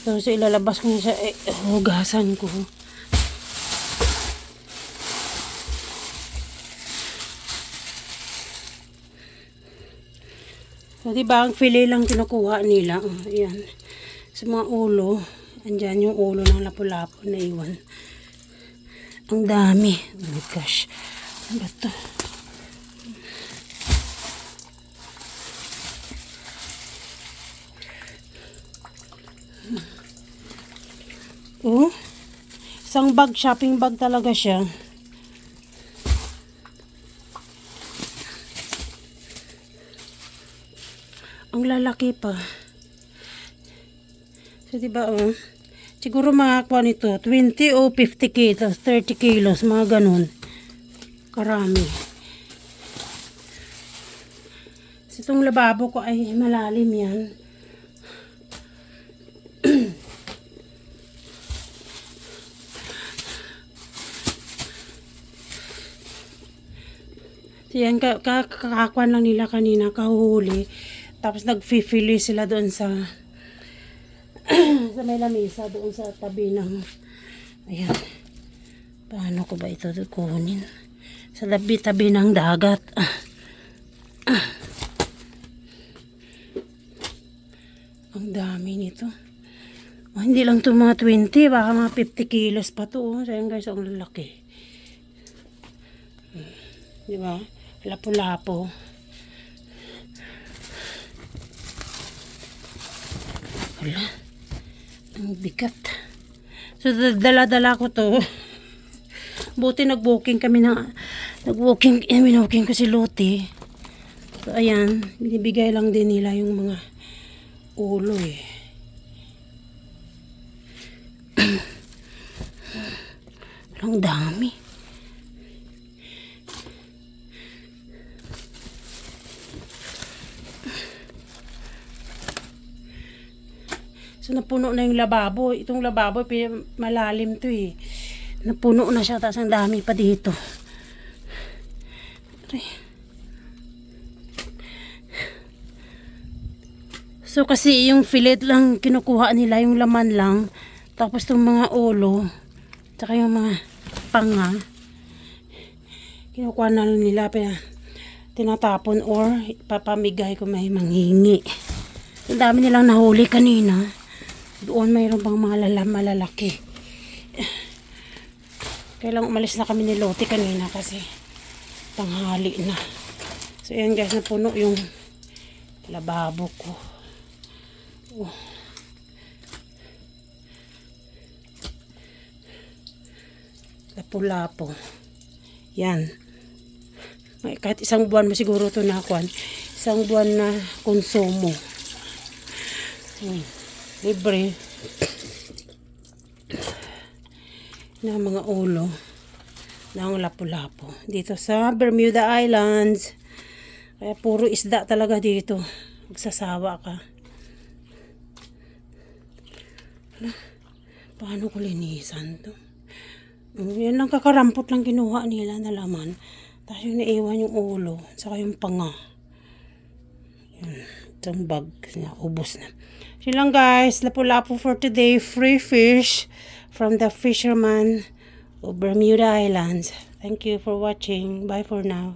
So ilalabas ko na siya. Hugasan ko. So, diba, ang fillet lang kinukuha nila. Ayan. Sa mga ulo. Andyan yung ulo ng lapu-lapu na iwan. Ang dami. Oh my gosh. Ano ba ito? Oh. Isang bag, shopping bag talaga siya. Ang lalaki pa. So, diba, siguro makakuha nito, 20 o 50 kilos, 30 kilos, mga ganun. Karami. So, itong lababo ko ay malalim yan. So, yan, kakakuan lang nila kanina, kahuhuli. Tapos nag-fili sila doon sa sa may lamesa, doon sa tabi ng, ayan. Paano ko ba ito kunin? Sa tabi ng dagat. Ang dami nito. Hindi lang ito mga 20, baka mga 50 kilos pa ito. So, ayan guys, ang lalaki. Diba? Lapu-lapo. Wala. Ang bigat. So, dala-dala ko to. Buti nag-walking kami na. Nag-walking ko si Loti. So, ayan. Binibigay lang din nila yung mga ulo eh. Ang dami. So, napuno na yung lababo. Itong lababo, malalim to eh. Napuno na siya. Tapos ang dami pa dito. So, kasi yung fillet lang kinukuha nila. Yung laman lang. Tapos itong mga ulo. Tsaka yung mga panga. Kinukuha na nila. Tinatapon or papamigay kung may manghingi. Ang dami nilang nahuli kanina. Doon mayroon pang mga malalaki. Kailang umalis na kami ni Loti kanina kasi tanghali na. So ayan guys, napuno yung lababo ko. Oh. Lapu-lapo. Yan. Kahit isang buwan mo siguro ito nakuan. Isang buwan na konsumo. Libre na mga ulo ng lapu-lapu dito sa Bermuda Islands. Kaya puro isda talaga dito. Magsasawa ka. Paano ko linisan to? Yan lang, kakarampot lang kinuha nila na laman. Tapos yung naiwan yung ulo saka yung panga. Itong bag na ubos na. So lang guys, lapu-lapu for today. Free fish from the fisherman of Bermuda Islands. Thank you for watching. Bye for now.